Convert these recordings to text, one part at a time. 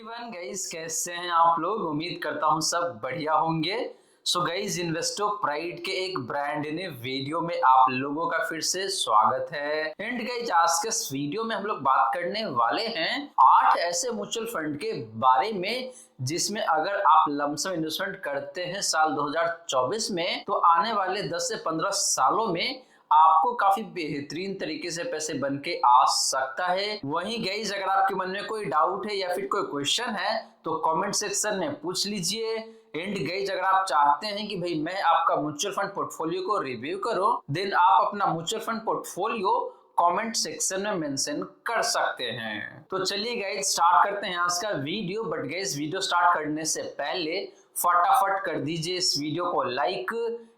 Everyone guys, कैसे हैं आप लोग। उम्मीद करता हूं सब बढ़िया होंगे। सो गाइस, इन्वेस्टो प्राइड के एक ब्रांड ने वीडियो में आप लोगों का फिर से स्वागत है। एंड गाइस, आज के इस वीडियो में हम लोग बात करने वाले हैं 8 ऐसे म्यूचुअल फंड के बारे में जिसमें अगर आप लमसम इन्वेस्टमेंट करते हैं साल 2024 में तो आने वाले 10 से 15 सालों में आपको काफी बेहतरीन तरीके से पैसे बन के आ सकता है। वहीं गाइस, अगर आपके मन में कोई डाउट है या फिर कोई क्वेश्चन है तो कमेंट सेक्शन में पूछ लीजिए। एंड गाइस, अगर आप चाहते हैं कि भाई मैं आपका म्यूचुअल फंड पोर्टफोलियो को रिव्यू करूं, देन आप अपना mutual fund portfolio comment section में मेंशन कर सकते हैं। तो चलिए गाइस, स्टार्ट करते हैं आज का video. But guys, video start करने से पहले फटाफट कर दीजिए इस वीडियो को लाइक।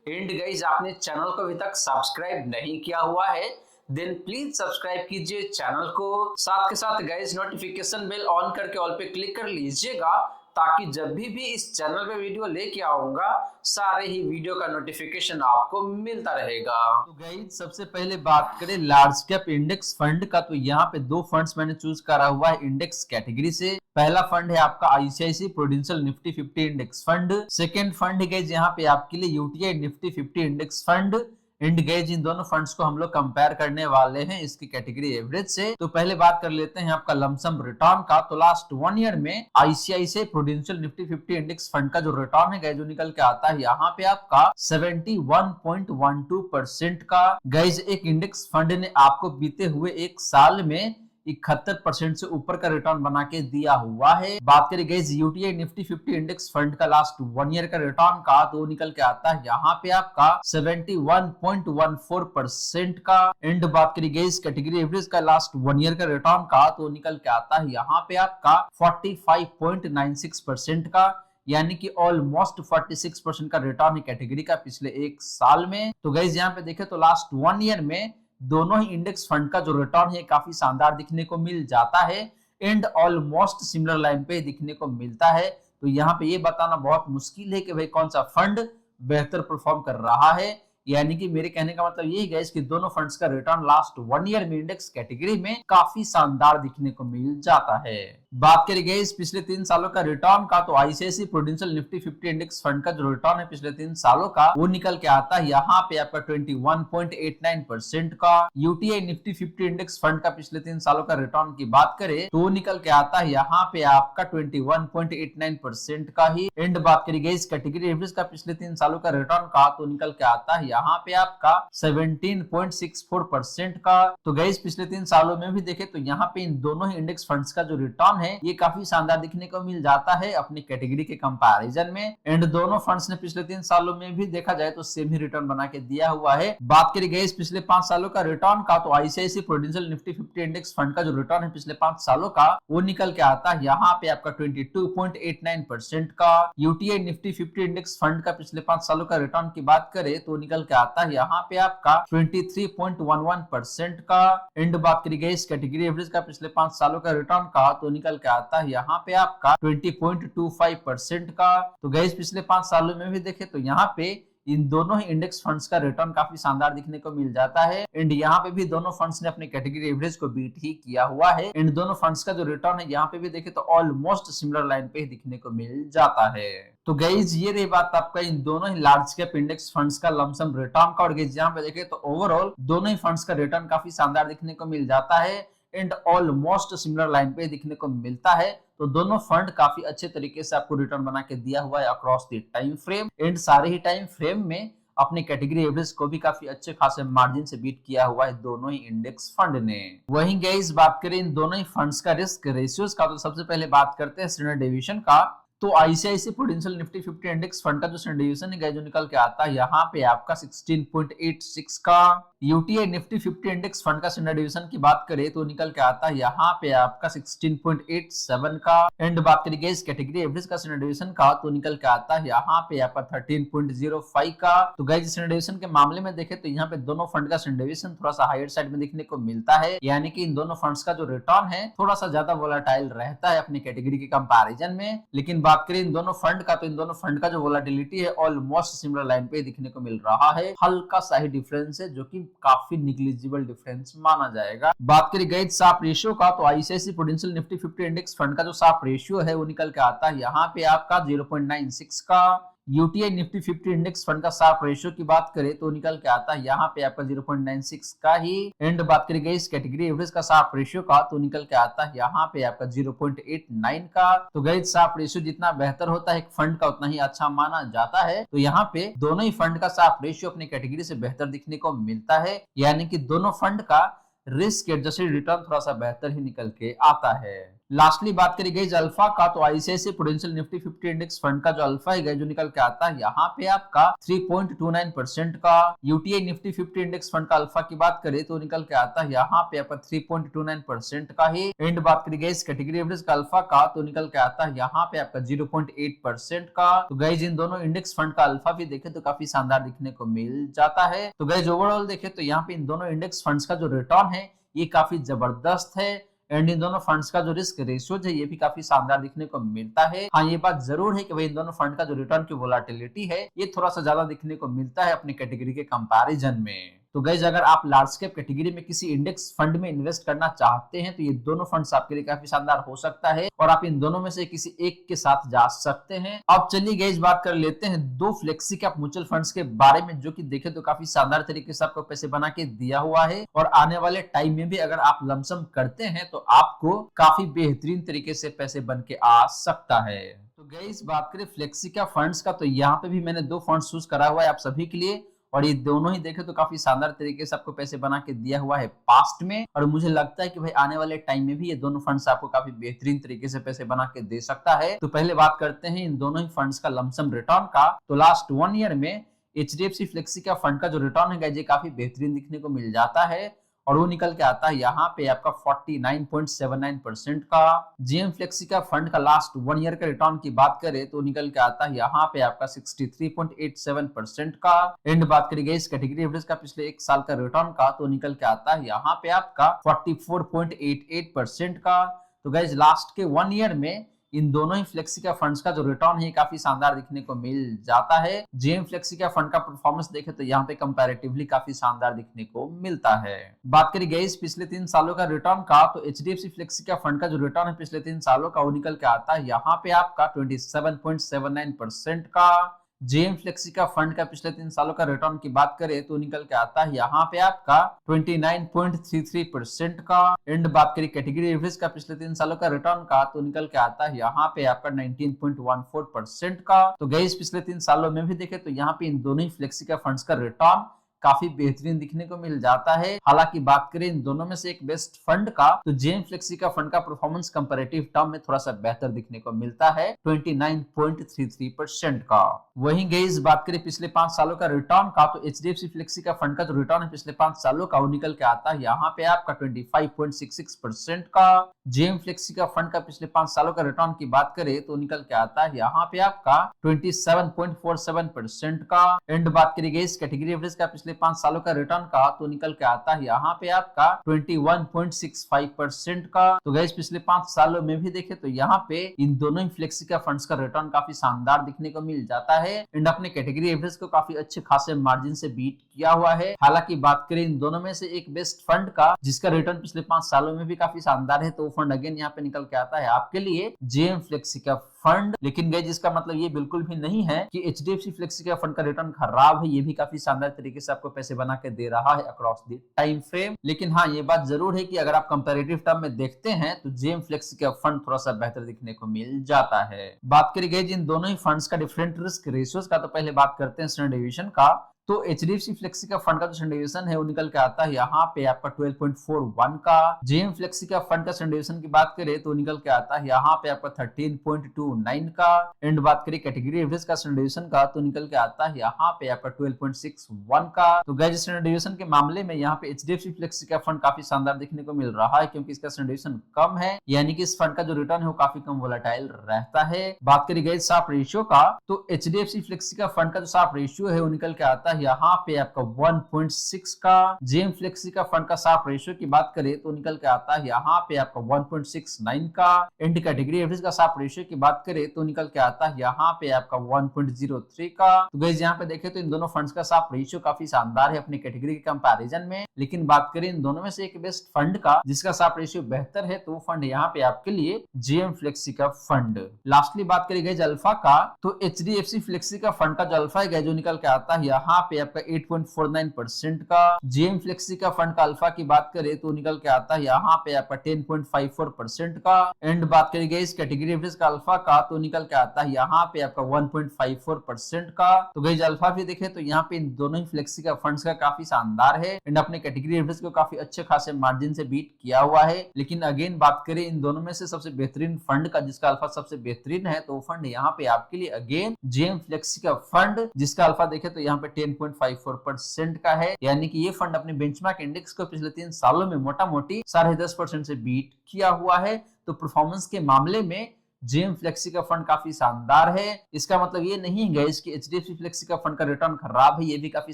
एंड गाइस, आपने चैनल को अभी तक सब्सक्राइब नहीं किया हुआ है देन प्लीज सब्सक्राइब कीजिए चैनल को। साथ के साथ गाइस, नोटिफिकेशन बेल ऑन करके ऑल पे क्लिक कर लीजिएगा ताकि जब भी इस चैनल पे वीडियो लेके आऊंगा सारे ही वीडियो का नोटिफिकेशन आपको मिलता रहेगा। तो गाइस, सबसे पहले बात करें लार्ज कैप इंडेक्स फंड का, तो यहाँ पे दो फंड्स मैंने चूज करा हुआ है इंडेक्स कैटेगरी से। पहला फंड है आपका ICICI Prudential Nifty 50 index fund. Second fund है गाइस यहाँ पे आपके लिए UTI Nifty 50 index fund. And guys, इन दोनों फंड्स को हम लोग कंपेयर करने वाले हैं इसकी कैटेगरी एवरेज से। तो पहले बात कर लेते हैं आपका लमसम रिटर्न का। तो लास्ट 1 ईयर में ICICI prudential Nifty 50 index fund का जो रिटर्न है जो निकल के आता है यहाँ पे आपका 71.12% का। गाइस, एक इंडेक्स फंड ने आपको बीते हुए एक साल में 71% से ऊपर का रिटर्न बना के दिया हुआ है। बात करें guys UTI Nifty 50 index fund का लास्ट 1 ईयर का रिटर्न का, तो निकल के आता है यहाँ पे आपका 71.14% का। एंड बात करें गाइस कैटेगरी एवरेज का लास्ट 1 ईयर का रिटर्न का, तो निकल के आता है यहाँ पे आपका 45.96% का, यानी कि ऑलमोस्ट 46% का रिटर्न है कैटेगरी का पिछले एक साल में। तो गाइस, यहाँ पे देखें तो लास्ट 1 ईयर में दोनों ही इंडेक्स फंड का जो रिटर्न है काफी शानदार दिखने को मिल जाता है एंड ऑलमोस्ट सिमिलर लाइन पे दिखने को मिलता है। तो यहाँ पे ये बताना बहुत मुश्किल है कि भाई कौन सा फंड बेहतर परफॉर्म कर रहा है। यानी कि मेरे कहने का मतलब यही गाइस कि दोनों फंड्स का रिटर्न लास्ट 1 ईयर में इंडेक्स कैटेगरी में काफी शानदार दिखने को मिल जाता है। बात करें गाइस पिछले 3 सालों का रिटर्न का, तो ICICI prudential Nifty 50 index fund का जो रिटर्न है पिछले 3 सालों का वो निकल के आता है यहाँ पे आपका 21.89% का। यूटीआई निफ्टी 50 इंडेक्स फंड का पिछले 3 सालों का रिटर्न की बात करें तो निकल के आता है यहाँ पे आपका 21.89% का ही। एंड बात करें गाइस कैटेगरी एवरेज का पिछले 3 सालों का रिटर्न का, तो निकल के आता है यहाँ पे आपका 17.64% का। तो गाइस, पिछले 3 सालों में भी देखे तो यहाँ पे इन दोनों ही इंडेक्स फंड्स का जो रिटर्न है ये काफी शानदार दिखने को मिल जाता है अपनी कैटेगरी के कंपैरिजन में। एंड दोनों फंड्स ने पिछले 3 सालों में भी देखा जाए तो सेम ही रिटर्न बना के दिया हुआ है। बात करें गाइस पिछले 5 सालों का रिटर्न का, तो ICICI prudential Nifty 50 index fund का जो रिटर्न है पिछले 5 सालों का वो निकल के आता है यहाँ पे आपका 22.89% का। यूटीआई निफ्टी 50 इंडेक्स फंड का पिछले 5 सालों का रिटर्न की बात करें तो निकल के आता है यहाँ पे आपका 23.11% का। एंड बात करी गई इस कैटेगरी एवरेज का पिछले 5 सालों का रिटर्न का, तो निकल के आता है यहाँ पे आपका 20.25% का। तो गाइस, पिछले 5 सालों में भी देखे तो यहाँ पे इन दोनों ही इंडेक्स फंड्स का रिटर्न काफी शानदार दिखने को मिल जाता है। एंड यहाँ पे भी दोनों फंड्स ने अपने कैटेगरी एवरेज को बीट ही किया हुआ है। एंड दोनों फंड्स का जो रिटर्न है यहाँ पे भी देखे तो ऑलमोस्ट सिमिलर लाइन पे ही दिखने को मिल जाता है। तो गाइज, ये रही बात आपका इन दोनों ही लार्ज कैप इंडेक्स फंड्स का लमसम रिटर्न का। और गाइज, यहाँ पे देखे तो ओवरऑल दोनों ही फंड्स का रिटर्न काफी शानदार दिखने को मिल जाता है एंड ऑलमोस्ट सिमिलर लाइन पे दिखने को मिलता है। तो दोनों फंड काफी अच्छे तरीके से आपको रिटर्न बना के दिया हुआ है across the time frame. And सारे ही टाइम फ्रेम में अपने कैटेगरी एवरेज को भी काफी अच्छे खासे मार्जिन से बीट किया हुआ है दोनों ही इंडेक्स फंड ने। वहीं गाइस, बात करें इन दोनों ही फंड्स का रिस्क रेशियोज का, तो सबसे पहले बात करते हैं स्टैंडर्ड डेविएशन का। तो ICICI prudential Nifty 50 index fund का जो स्टैंडर्ड डेविएशन है जो निकल के आता है यहाँ पे आपका 16.86 का। यूटीआई निफ्टी 50 इंडेक्स फंड का स्टैंडर्ड डेविएशन की बात करें तो निकल के आता है यहाँ पे आपका 16.87 का। एंड बात करें गाइस कैटेगरी एवरेज का स्टैंडर्ड डेविएशन का, तो निकल के आता है यहाँ पे आपका 13.05 का। तो गाइस, स्टैंडर्ड डेविएशन के मामले में देखें तो यहाँ पे दोनों फंड का स्टैंडर्ड डेविएशन थोड़ा सा हायर साइड में देखने को मिलता है, यानी कि इन दोनों फंड्स का जो रिटर्न है थोड़ा सा ज्यादा वोलेटाइल रहता है अपनी कैटेगरी के कंपैरिजन में। लेकिन बात करें इन दोनों फंड का, तो इन दोनों फंड का जो वोलेटिलिटी है ऑलमोस्ट सिमिलर लाइन पे दिखने को मिल रहा है, हल्का सा ही डिफरेंस है जो कि काफी निग्लिजिबल डिफरेंस माना जाएगा। बात करें गई साफ रेशियो का, तो ICICI prudential Nifty 50 index fund का जो साफ रेशियो है वो निकल के आता है यहाँ पे आपका 0.96 का। यूटीआई निफ्टी 50 इंडेक्स फंड का साफ रेशियो की बात करें तो निकल के आता है यहाँ पे आपका 0.96 का ही। एंड बात करें इस कैटेगरी एवरेज का साफ रेशियो का, तो निकल के आता है यहाँ पे आपका 0.89 का। तो गई साफ रेशियो जितना बेहतर होता है एक फंड का उतना ही अच्छा माना जाता है। तो यहाँ पे दोनों ही फंड का साफ रेशियो अपनी कैटेगरी से बेहतर दिखने को मिलता है, यानी कि दोनों फंड का रिस्क एडजस्टेड रिटर्न थोड़ा सा बेहतर ही निकल के आता है। लास्टली बात करी गई अल्फा का, तो ICICI prudential Nifty 50 index fund का जो अल्फा है जो निकल के आता है यहाँ पे आपका 3.29% का। यूटीआई निफ्टी 50 इंडेक्स फंड का अल्फा की बात करें तो निकल के आता है यहाँ पे आपका 3.29% का ही। एंड बात करी गई कैटेगरी एवरेज का अल्फा का, तो निकल के आता है यहाँ पे आपका 0.8% का। तो गाइस इन दोनों इंडेक्स फंड का अल्फा भी देखे तो काफी शानदार दिखने को मिल जाता है। तो गाइस ओवरऑल देखे तो यहाँ पे इन दोनों इंडेक्स फंड्स का जो रिटर्न है ये काफी जबरदस्त है। एंड इन दोनों फंड्स का जो रिस्क रेशियो है ये भी काफी शानदार दिखने को मिलता है। हाँ ये बात जरूर है कि भाई इन दोनों फंड का जो रिटर्न की वोलेटिलिटी है ये थोड़ा सा ज्यादा दिखने को मिलता है अपनी कैटेगरी के कंपैरिजन में। तो गाइस अगर आप लार्ज कैप कैटेगरी में किसी इंडेक्स फंड में इन्वेस्ट करना चाहते हैं तो ये दोनों फंड्स आपके लिए काफी शानदार हो सकता है और आप इन दोनों में से किसी एक के साथ जा सकते हैं। अब चलिए गाइस बात कर लेते हैं दो फ्लेक्सी कैप म्यूचुअल फंड्स के बारे में जो कि देखे तो काफी शानदार तरीके से आपको पैसे बना के दिया हुआ है और आने वाले टाइम में भी अगर आप लमसम करते हैं तो आपको काफी बेहतरीन तरीके से पैसे बन के आ सकता है। तो गाइस बात करें फ्लेक्सी कैप फंड्स का, तो यहाँ पे भी मैंने दो फंड चूज करा हुआ है आप सभी के लिए और ये दोनों ही देखे तो काफी शानदार तरीके से आपको पैसे बना के दिया हुआ है पास्ट में। और मुझे लगता है कि भाई आने वाले टाइम में भी ये दोनों फंड्स आपको काफी बेहतरीन तरीके से पैसे बना के दे सकता है। तो पहले बात करते हैं इन दोनों ही फंड्स का लमसम रिटर्न का। तो लास्ट 1 ईयर में एचडीएफसी फ्लेक्सी का फंड का जो रिटर्न है ये काफी बेहतरीन दिखने को मिल जाता है और वो निकल के आता है यहाँ पे आपका 49.79% का। जीएम फ्लेक्सी का फंड का लास्ट 1 ईयर का रिटर्न की बात करें तो निकल के आता है यहाँ पे आपका 63.87% का। एंड बात करी गई इस कैटेगरी एवरेज का पिछले 1 साल का रिटर्न का, तो निकल के आता है यहाँ पे आपका 44.88% का। तो गाइज लास्ट के 1 ईयर में इन दोनों ही फ्लेक्सी का फंड्स का जो रिटर्न है काफी शानदार दिखने को मिल जाता है। जेएम फ्लेक्सी का फंड का परफॉर्मेंस देखे तो यहाँ पे कंपैरेटिवली काफी शानदार दिखने को मिलता है। बात करी गई पिछले 3 सालों का रिटर्न का, तो एचडीएफसी फ्लेक्सी का फंड का जो रिटर्न है पिछले 3 सालों का वो निकल के आता है यहाँ पे आपका 27.79% का। जेएम फ्लेक्सी का फंड का पिछले 3 सालों का रिटर्न की बात करें तो निकल के आता है यहाँ पे आपका 29.33% का। एंड बात करें कैटेगरी एवरेज का पिछले 3 सालों का रिटर्न का, तो निकल के आता है यहाँ पे आपका 19.14% का। तो गाइस पिछले 3 सालों में भी देखे तो यहाँ पे इन दोनों ही फ्लेक्सी का फंड्स का रिटर्न काफी बेहतरीन दिखने को मिल जाता है। हालांकि बात करें इन दोनों में से एक बेस्ट फंड का, तो जेएम फ्लेक्सी का फंड का परफॉर्मेंस कंपैरेटिव टर्म में थोड़ा सा बेहतर दिखने को मिलता है 29.33% का। वहीं गाइस बात करें पिछले 5 सालों का रिटर्न का, तो एचडीएफसी फ्लेक्सी का फंड का जो रिटर्न है पिछले 5 सालों का वो निकल के आता है यहाँ पे आपका 25.66% का। जेएम फ्लेक्सी का फंड का पिछले 5 सालों का रिटर्न की बात करें तो निकल के आता है यहाँ पे आपका 27.47% का। एंड बात करी गई इस कैटेगरी एवरेज का पिछले 5 सालों का रिटर्न का, तो निकल के आता है यहाँ पे आपका 21.65% का। तो गाइस पिछले 5 सालों में भी देखे तो यहाँ पे इन दोनों ही फ्लेक्सी का फंड्स का रिटर्न काफी शानदार दिखने को मिल जाता है एंड अपने कैटेगरी एवरेज को काफी अच्छे खासे मार्जिन से बीट किया हुआ है। हालांकि बात करें इन दोनों में से एक बेस्ट फंड का जिसका रिटर्न पिछले 5 सालों में भी काफी शानदार है, तो वो फंड अगेन यहाँ पे निकल के आता है आपके लिए जेएम फ्लेक्सी का फंड। लेकिन गाइस जिसका मतलब ये बिल्कुल भी नहीं है कि एचडीएफसी फ्लेक्सी का फंड का रिटर्न खराब है, ये भी काफी शानदार तरीके से आपको पैसे बना के दे रहा है अक्रॉस द टाइम फ्रेम। लेकिन हाँ ये बात जरूर है कि अगर आप कंपैरेटिव टर्म में देखते हैं तो जेएम फ्लेक्सी का फंड थोड़ा सा बेहतर दिखने को मिल जाता है। बात करी गई इन दोनों ही फंड्स का डिफरेंट रिस्क रेशियोज का, तो पहले बात करते हैं स्टैंडर्ड डेविएशन का। तो एचडीएफसी फ्लेक्सी का फंड का जो स्टैंडर्ड डेविएशन है वो निकल के आता है यहाँ पे आपका 12.41 का। जेएम फ्लेक्सी का फंड का स्टैंडर्ड डेविएशन की बात करें तो निकल के आता है यहाँ पे आपका 13.29 का। एंड बात करें कैटेगरी एवरेज का स्टैंडर्ड डेविएशन का, तो निकल के आता है यहाँ पे आपका 12.61 का। तो गाइस स्टैंडर्ड डेविएशन के मामले में यहाँ पे एचडीएफसी फ्लेक्सी का फंड काफी शानदार देखने को मिल रहा है क्योंकि इसका स्टैंडर्ड डेविएशन कम है, यानी कि इस फंड का जो रिटर्न है वो काफी कम वोलेटाइल रहता है। बात करी गई साफ रेशियो का, तो एचडीएफसी फ्लेक्सी का फंड का जो साफ रेशियो है वो निकल के आता है है यहाँ पे आपका 1.6 का। जेएम फ्लेक्सी का फंड का साफ रेशियो की बात करें तो निकल के आता है यहाँ पे आपका 1.69 का। एंड कैटेगरी एवरेज का साफ रेशियो की बात करें तो निकल के आता है यहाँ पे आपका 1.03 का। तो गाइस यहाँ पे देखें तो इन दोनों फंड्स का साफ रेशियो काफी शानदार है अपनी कैटेगरी के कंपैरिजन में। लेकिन बात करें इन दोनों में से एक बेस्ट फंड का जिसका साफ रेशियो बेहतर है तो वो फंड यहाँ पे आपके लिए जेएम फ्लेक्सी का फंड। लास्टली बात करी गई अल्फा का तो एचडीएफसी फ्लेक्सी का फंड का जो अल्फा है जो निकल के आता है यहाँ पे आपका 8.49% का। जेएम फ्लेक्सी का फंड का अल्फा की बात करें तो निकल के आता है यहाँ पे आपका 10.54% का। एंड बात करी गई इस कैटेगरी एवरेज का अल्फा का तो निकल के आता है यहाँ पे आपका 1.54% का। तो गई अल्फा भी देखे तो यहाँ पे इन दोनों ही फ्लेक्सी का फंड्स का काफी शानदार है एंड अपने कैटेगरी एवरेज को काफी अच्छे खासे मार्जिन से बीट किया हुआ है। लेकिन अगेन बात करें इन दोनों में से सबसे बेहतरीन फंड का जिसका अल्फा सबसे बेहतरीन है तो फंड यहाँ पे आपके लिए अगेन जेएम फ्लेक्सी का फंड जिसका अल्फा देखे तो यहाँ पे 10.54% का है। यानी कि ये फंड अपने बेंचमार्क इंडेक्स को पिछले 3 सालों में मोटा मोटी 10.5% से बीट किया हुआ है। तो परफॉर्मेंस के मामले में जेएम फ्लेक्सी का फंड काफी शानदार है। इसका मतलब ये नहीं है कि एचडीएफसी फ्लेक्सी का फंड का रिटर्न खराब है, ये भी काफी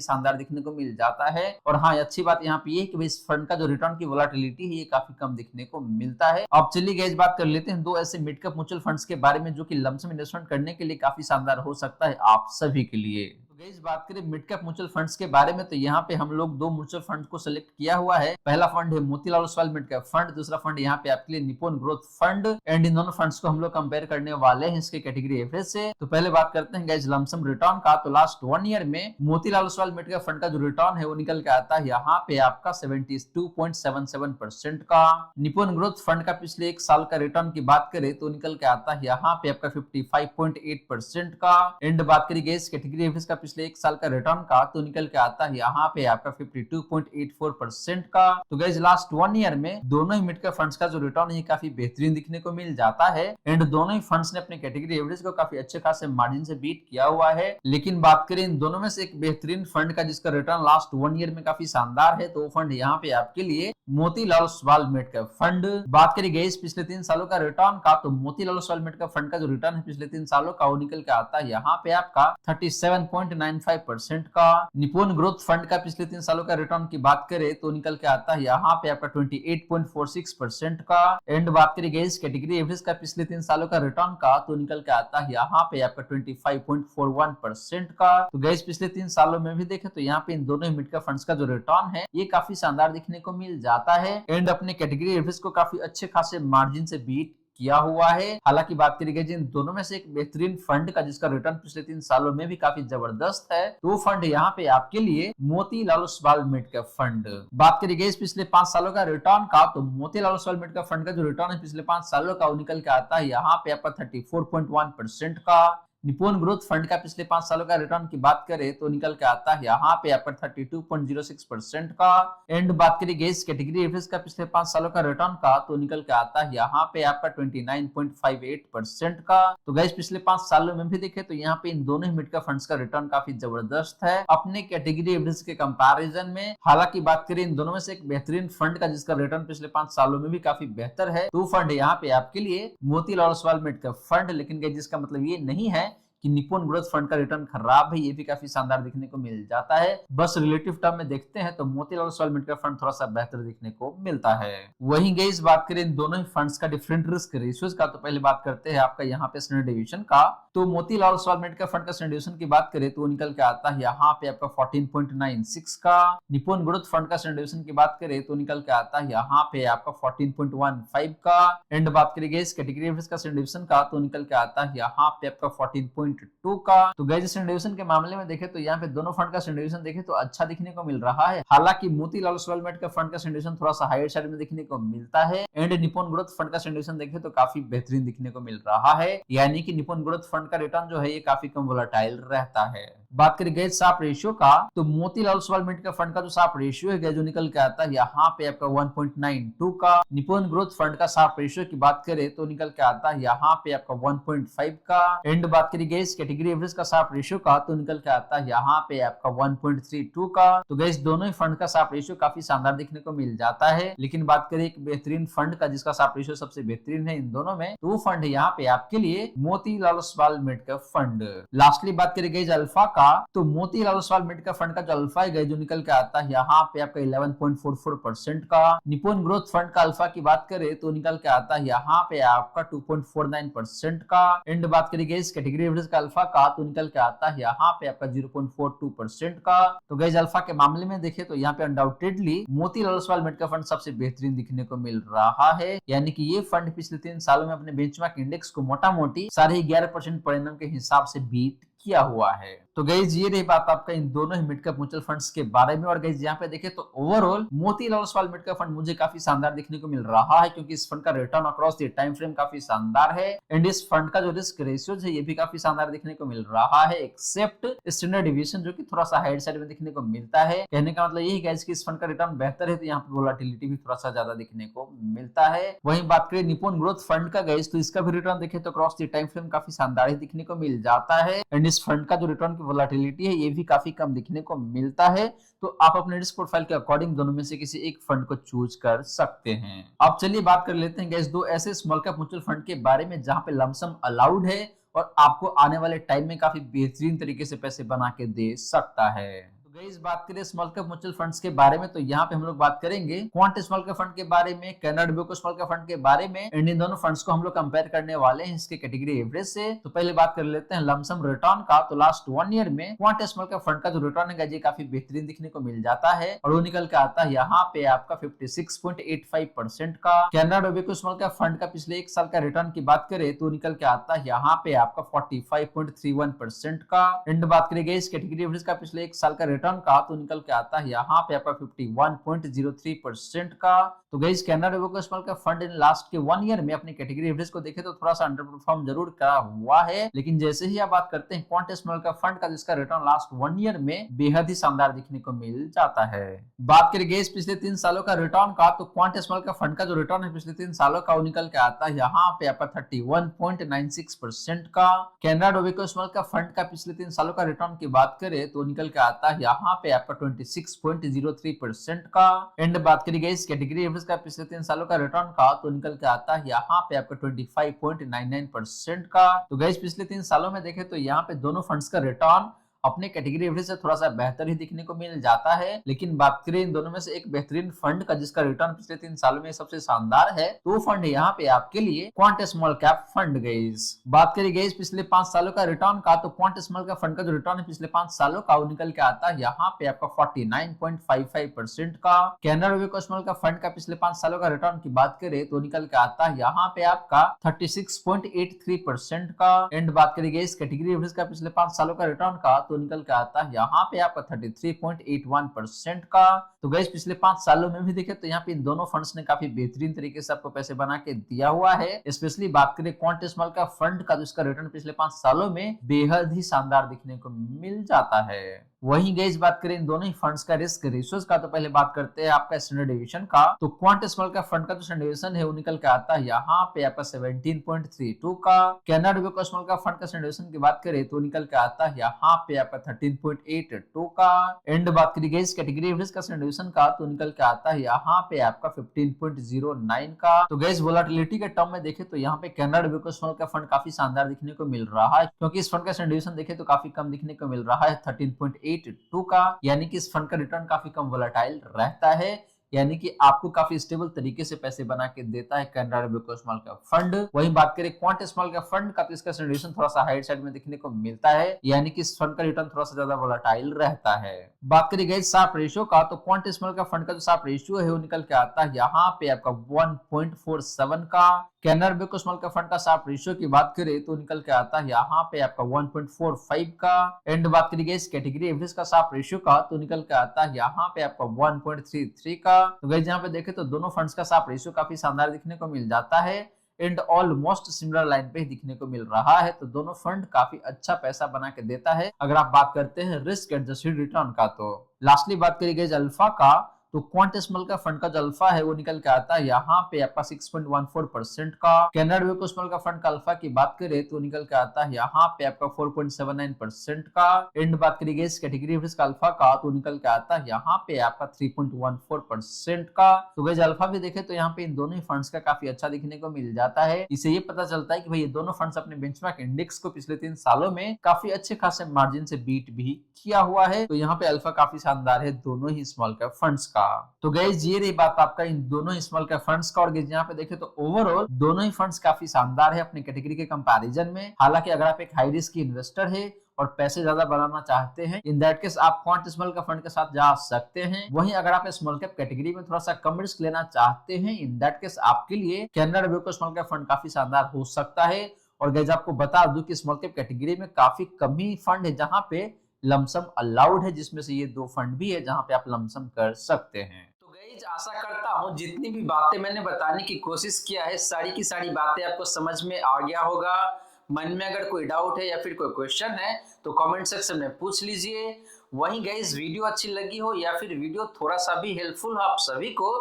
शानदार देखने को मिल जाता है। और हाँ, अच्छी बात यहाँ पे ये है कि इस फंड का जो रिटर्न की वोलेटिलिटी है ये काफी कम देखने को मिलता है। अब चलिए गाइस बात कर लेते हैं दो ऐसे मिड कैप म्यूचुअल फंड्स के बारे में जो कि लमसम इन्वेस्टमेंट करने के लिए काफी शानदार हो सकता है आप सभी के लिए। गाइस बात करें मिड कैप म्यूचुअल फंड्स के बारे में तो यहाँ पे हम लोग दो म्यूचुअल फंड को सिलेक्ट किया हुआ है। पहला फंड है Motilal Oswal mid cap fund, दूसरा फंड यहाँ पे आपके लिए Nippon growth fund. And in दोनों फंड्स को हम लोग कंपेयर करने वाले हैं इसके कैटेगरी एवरेज से। तो पहले बात करते हैं गाइस लमसम रिटर्न का। तो लास्ट 1 ईयर में Motilal Oswal mid cap fund का जो रिटर्न है वो निकल के आता है यहाँ पे आपका 72.77% का। निप्पॉन ग्रोथ फंड का पिछले 1 साल का रिटर्न की बात करें तो निकल के आता है यहाँ पे आपका 55.8% का। एंड बात करी गई कैटेगरी एवरेज का पिछले 1 साल का रिटर्न का तो निकल के आता है यहाँ पे आपका 52.84% का। तो गाइस लास्ट 1 ईयर में दोनों ही मिड कैप फंड्स का जो रिटर्न है काफी बेहतरीन दिखने को मिल जाता है। एंड दोनों ही फंड्स ने अपने कैटेगरी एवरेज को काफी अच्छे खासे मार्जिन से बीट किया हुआ है। लेकिन बात करें इन दोनों में से एक बेहतरीन फंड का जिसका रिटर्न लास्ट 1 ईयर में काफी शानदार है तो वो फंड यहाँ पे आपके लिए Motilal Oswal mid cap fund. बात करी गई पिछले 3 सालों का रिटर्न का तो Motilal Oswal mid cap fund का जो रिटर्न है पिछले 3 सालों का वो निकल के आता है यहाँ पे आपका 37.95% का। निप्पॉन ग्रोथ फंड का पिछले 3 सालों का रिटर्न की बात करें तो निकल के आता है यहाँ पे आपका 28.46% का। एंड बात करी गई कैटेगरी एवरेज का पिछले 3 सालों का रिटर्न का तो निकल के आता है यहाँ पे आपका 25.41% का। तो गैस पिछले 3 सालों में भी देखे तो यहाँ पे इन दोनों मिड कैप फंड्स का जो रिटर्न है ये काफी शानदार दिखने को मिल जाता है। एंड अपने कैटेगरी एवरेज को काफी अच्छे खासे मार्जिन से बीट किया हुआ है। हालांकि बात करी गई जिन दोनों में से एक बेहतरीन फंड का जिसका रिटर्न पिछले 3 सालों में भी काफी जबरदस्त है तो वो फंड यहाँ पे आपके लिए Motilal Oswal mid cap fund. बात करी गई पिछले 5 सालों का रिटर्न का तो Motilal Oswal mid cap fund का जो रिटर्न है पिछले 5 सालों का वो निकल के आता है यहाँ पे आपका 34.1% का। निप्पॉन ग्रोथ फंड का पिछले 5 सालों का रिटर्न की बात करें तो निकल के आता है यहाँ पे आपका 32.06% का। एंड बात करी गई कैटेगरी एवरेज का पिछले 5 सालों का रिटर्न का तो निकल के आता है यहाँ पे आपका 29.58% का। तो गाइस पिछले 5 सालों में भी देखे तो यहाँ पे इन दोनों ही मिड कैप फंड्स का रिटर्न काफी जबरदस्त है अपने कैटेगरी एवरेज के कंपैरिजन में। हालांकि बात करें इन दोनों में से एक बेहतरीन फंड का जिसका रिटर्न पिछले 5 सालों में भी काफी बेहतर है तो फंड यहाँ पे आपके लिए Motilal Oswal mid cap fund. लेकिन जिसका मतलब ये नहीं है कि निप्पॉन ग्रोथ फंड का रिटर्न खराब है, ये भी काफी शानदार दिखने को मिल जाता है। बस रिलेटिव टर्म में देखते हैं तो Motilal Oswal mid cap fund थोड़ा सा बेहतर दिखने को मिलता है। वहीं गाइस बात करें इन दोनों ही फंड्स का डिफरेंट रिस्क रेशियोज का तो पहले बात करते हैं आपका यहाँ पे स्टैंडर्ड डेविएशन का। तो Motilal Oswal mid cap fund का स्टैंडर्ड डेविएशन की बात करें तो निकल के आता है यहाँ पे आपका 14.96 का। निप्पॉन ग्रोथ फंड का स्टैंडर्ड डेविएशन की बात करें तो निकल के आता है यहाँ पे आपका 14.15 का। एंड बात करें गाइस कैटेगरी एवरेज का स्टैंडर्ड डेविएशन का तो निकल के आता है यहाँ पे आपका 14.2 का। तो गाइस स्टैंडर्ड डेविएशन के मामले में देखे तो यहाँ पे दोनों फंड का स्टैंडर्ड डेविएशन देखे तो अच्छा दिखने को मिल रहा है। हालांकि Motilal Oswal mid cap fund का स्टैंडर्ड डेविएशन थोड़ा सा हायर साइड में देखने को मिलता है। एंड निप्पॉन ग्रोथ फंड का स्टैंडर्ड डेविएशन देखे तो काफी बेहतरीन दिखने को मिल रहा है। यानी कि निप्पॉन ग्रोथ फंड का रिटर्न जो है ये काफी कम वोलेटाइल रहता है। बात करें गैस साफ रेशियो का तो Motilal Oswal mid cap fund का जो साफ रेशियो है जो निकल के आता है यहाँ पे आपका 1.92 का। निप्पॉन ग्रोथ फंड का साफ रेशियो की बात करें तो निकल के आता है यहाँ पे आपका 1.5 का। एंड बात करें गैस कैटेगरी एवरेज का साफ रेशियो का तो निकल के आता है यहाँ पे आपका 1.32 का। तो गैस दोनों ही फंड का साफ रेशियो काफी शानदार देखने को मिल जाता है। लेकिन बात करें एक बेहतरीन फंड का जिसका साफ रेशियो सबसे बेहतरीन है इन दोनों में तो वो फंड यहाँ पे आपके लिए Motilal Oswal mid cap fund. Lastly बात करें गैस अल्फा का, तो Motilal Oswal mid cap fund का जो अल्फा है जो निकल के आता है यहाँ पे आपका 11.44% का। निपुण ग्रोथ फंड का अल्फा की बात करें तो निकल के आता है यहाँ पे आपका 2.49% का। एंड बात करेंगे इस कैटेगरी एवरेज का अल्फा का, तो निकल के आता है यहाँ पे आपका 0.42% का। तो गाइस अल्फा के मामले में देखें तो यहाँ पे undoubtedly Motilal Oswal mid cap fund सबसे बेहतरीन दिखने को मिल रहा है, यानी कि ये फंड पिछले 3 सालों में अपने बेंचमार्क इंडेक्स को मोटा मोटी 11.5% परिणाम के हिसाब से बीट किया हुआ है। तो गाइस ये रही बात आपका इन दोनों ही मिड कैप म्यूचुअल फंड्स के बारे में। और गाइस यहाँ पे देखें तो overall Motilal Oswal mid cap fund मुझे काफी शानदार दिखने को मिल रहा है, क्योंकि इस फंड का return across the time frame काफी शानदार है। एंड इस फंड का जो रिस्क रेशियोज है ये भी काफी शानदार दिखने को मिल रहा है, एक्सेप्ट स्टैंडर्ड डिविएशन जो कि थोड़ा सा हाइड साइड में दिखने को मिलता है। कहने का मतलब यही गाइस कि इस फंड का रिटर्न बेहतर है, तो यहाँ पे वोलेटिलिटी भी थोड़ा सा ज्यादा दिखने को मिलता है। वहीं बात करें निपुण ग्रोथ फंड का गाइस, तो इसका भी रिटर्न देखें तो अक्रॉस द टाइम फ्रेम काफी शानदार ही दिखने को मिल जाता है। एंड इस फंड का जो रिटर्न की वोलेटिलिटी है ये भी काफी कम दिखने को मिलता है। तो आप अपने रिस्क प्रोफाइल के अकॉर्डिंग दोनों में से किसी एक फंड को चूज कर सकते हैं। अब चलिए बात कर लेते हैं गाइस दो ऐसे स्मॉल कैप म्यूचुअल फंड के बारे में जहां पे लमसम अलाउड है और आपको आने वाले टाइम में काफी बेहतरीन तरीके से पैसे बना के दे सकता है। तो गाइस बात करें स्मॉल कैप म्यूचुअल फंड्स के बारे में, तो यहाँ पे हम लोग बात करेंगे क्वांट स्मॉल कैप फंड के बारे में, कैनरा डुबेको स्मॉल कैप फंड के बारे में। एंड इन दोनों फंड्स को हम लोग कंपेयर करने वाले हैं इसके कैटेगरी एवरेज से। तो पहले बात कर लेते हैं लमसम रिटर्न का। तो लास्ट 1 ईयर में क्वांट स्मॉल कैप फंड का जो रिटर्न है ये काफी बेहतरीन दिखने को मिल जाता है और वो निकल के आता है यहाँ पे आपका 56.85% का। कैनरा डुबेको स्मॉल कैप फंड का पिछले 1 साल का रिटर्न की बात करें तो निकल के आता है यहाँ पे आपका 45.31% का। एंड बात करेंगे इस कैटेगरी एवरेज का पिछले 1 साल का रिटर्न का, तो निकल के आता है यहाँ पे आपका 51.03% का। तो गाइस कैनरा डुबेको small cap fund in last के 1 ईयर में अपनी कैटेगरी एवरेज को देखे तो थोड़ा सा अंडर परफॉर्म जरूर करा हुआ है, लेकिन जैसे ही आप बात करते हैं क्वांट स्मॉल कैप फंड का जिसका रिटर्न लास्ट 1 ईयर में बेहद ही शानदार दिखने को मिल जाता है। बात करें गाइस पिछले 3 सालों का रिटर्न का, तो क्वांट स्मॉल कैप फंड का जो रिटर्न है पिछले 3 सालों का वो निकल के आता है यहाँ पे आपका 31.96% का। कैनरा डुबेको स्मॉल कैप फंड का पिछले 3 सालों का रिटर्न की बात करें तो निकल के आता है यहाँ पे आपका 26.03% का। एंड बात करी गई इस कैटेगरी एवरेज का पिछले 3 सालों का रिटर्न का, तो निकल के आता है यहाँ पे आपका 25.99% का। तो गाइस पिछले 3 सालों में देखें तो यहाँ पे दोनों फंड्स का रिटर्न अपने कैटेगरी एवरेज से थोड़ा सा बेहतर ही दिखने को मिल जाता है। लेकिन बात करें इन दोनों में से एक बेहतरीन फंड का जिसका रिटर्न पिछले 3 सालों में सबसे शानदार है, तो फंड है यहाँ पे आपके लिए quant small cap fund guys. बात करी गई पिछले 5 सालों का रिटर्न का, तो क्वांट स्मॉल कैप फंड का जो रिटर्न है पिछले 5 सालों का वो निकल के आता है यहाँ पे आपका 49.55% का। कैनरा डुबेको स्मॉल कैप फंड का पिछले 5 सालों का रिटर्न की बात करें तो निकल के आता है यहाँ पे आपका 36.83% का। एंड बात करी गई इस कैटेगरी एवरेज का पिछले 5 सालों का रिटर्न का, तो निकल के आता है यहाँ पे आपका 33.81% का। तो गाइस पिछले 5 सालों में भी देखे तो यहाँ पे इन दोनों फंड्स ने काफी बेहतरीन तरीके से आपको पैसे बना के दिया हुआ है। स्पेशली बात करें क्वांट स्मॉल कैप फंड का, जिसका रिटर्न पिछले 5 सालों में बेहद ही शानदार दिखने को मिल जाता है। वहीं गाइस बात करें इन दोनों ही फंड्स का रिस्क रेशियोज का, तो पहले बात करते हैं आपका स्टैंडर्ड डिविएशन का। तो क्वांट स्मॉल कैप फंड का जो स्टैंडर्ड डिविएशन है वो निकल के आता है यहाँ पे आपका 17.32 का। कैनरा डुबेको स्मॉल कैप फंड का स्टैंडर्ड डिविएशन की बात करें तो निकल के आता है यहाँ पे आपका 13.82 का। एंड बात करी गई कैटेगरी एवरेज का स्टैंडर्ड डिविएशन का, तो निकल के आता है यहाँ पे आपका 15.09 का। तो गाइस वोलेटिलिटी के टर्म में देखे तो यहाँ पे कैनरा डुबेको स्मॉल कैप फंड काफी शानदार दिखने को मिल रहा है, क्योंकि इस फंड का स्टैंडर्ड डिविएशन देखे तो काफी कम दिखने को मिल रहा है 13.82 का। यानी कि इस फंड का रिटर्न काफी कम वोलेटाइल रहता है, यानी कि आपको काफी स्टेबल तरीके से पैसे बना के देता है कैनरा डुबेको स्मॉल कैप फंड। वहीं बात करें क्वांट स्मॉल कैप फंड का, तो इसका डिविएशन थोड़ा सा हाइट साइड में दिखने को मिलता है, यानी कि इस फंड का रिटर्न थोड़ा सा ज्यादा वोलेटाइल रहता है। बात करी गई शार्प रेशियो का, तो क्वांट स्मॉल कैप फंड का जो शार्प रेशियो है वो निकल के आता है यहाँ पे आपका 1.47 का। कैनरा डुबेको स्मॉल कैप फंड का शार्प रेशियो की बात करें तो निकल के आता है यहाँ पे आपका 1.45 का। एंड बात करी गई इस कैटेगरी एवरेज का शार्प रेशियो का, तो निकल के आता है यहाँ पे आपका 1.33 का। तो गाइस यहाँ पे देखें तो दोनों फंड्स का शार्प रेशियो काफी शानदार दिखने को मिल जाता है एंड ऑलमोस्ट सिमिलर लाइन पे दिखने को मिल रहा है। तो दोनों फंड काफी अच्छा पैसा बना के देता है अगर आप बात करते हैं रिस्क एडजस्टेड रिटर्न का। तो लास्टली बात करी गई अल्फा का, तो क्वांट स्मॉल कैप फंड का जो अल्फा है वो निकल के आता है यहाँ पे आपका 6.14% का। कैनरा वेको स्मॉल कैप फंड का अल्फा की बात करें तो निकल के आता है यहाँ पे आपका 4.79% का। एंड बात करिए इस कैटेगरी का अल्फा का तो निकल के आता है यहाँ पे आपका 3.14% का। तो गाइस अल्फा भी देखे तो यहाँ पे इन दोनों ही फंड्स का काफी अच्छा दिखने को मिल जाता है। इससे ये पता चलता है कि भाई ये दोनों फंड्स अपने बेंचमार्क इंडेक्स को पिछले 3 सालों में काफी अच्छे खासे मार्जिन से बीट भी किया हुआ है। तो यहाँ पे अल्फा काफी शानदार है दोनों ही स्मॉल कैप फंड्स का। तो गाइस ये रही बात आपका इन दोनों ही स्मॉल कैप फंड्स का। और गाइस यहाँ पे देखे तो ओवरऑल दोनों ही फंड्स काफी शानदार है अपने कैटेगरी के कंपैरिजन में। हालांकि अगर आप एक हाई रिस्क इन्वेस्टर है और पैसे ज्यादा बनाना चाहते हैं, इन दैट केस आप क्वांट स्मॉल कैप फंड के साथ जा सकते हैं। वहीं अगर आप स्मॉल कैप कैटेगरी में थोड़ा सा कम रिस्क लेना चाहते हैं, इन दैट केस आपके लिए कैनरा वेको स्मॉल कैप फंड काफी शानदार हो सकता है। और गाइस आपको बता दूं कि स्मॉल कैप कैटेगरी में काफी कम ही फंड है जहां पे लमसम अलाउड है, जिसमें से ये 2 फंड भी है जहां पे आप लमसम कर सकते हैं। तो गाइस आशा करता हूं जितनी भी बातें मैंने बताने की कोशिश किया है सारी की सारी बातें आपको समझ में आ गया होगा। मन में अगर कोई डाउट है या फिर कोई क्वेश्चन है तो कमेंट सेक्शन में पूछ लीजिए। वहीं गाइस वीडियो अच्छी लगी हो या फिर वीडियो थोड़ा सा भी हेल्पफुल हो आप सभी को,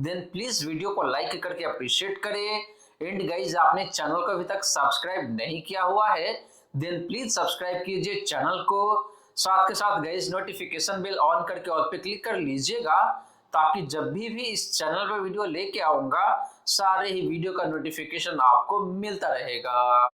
देन प्लीज वीडियो को लाइक करके अप्रिशिएट करें। एंड गाइस आपने चैनल को अभी तक सब्सक्राइब नहीं किया हुआ है, देन प्लीज सब्सक्राइब कीजिए चैनल को। साथ के साथ गाइस नोटिफिकेशन बेल ऑन करके ऑल पे क्लिक कर लीजिएगा, ताकि जब भी इस चैनल पे वीडियो लेके आऊंगा सारे ही वीडियो का नोटिफिकेशन आपको मिलता रहेगा।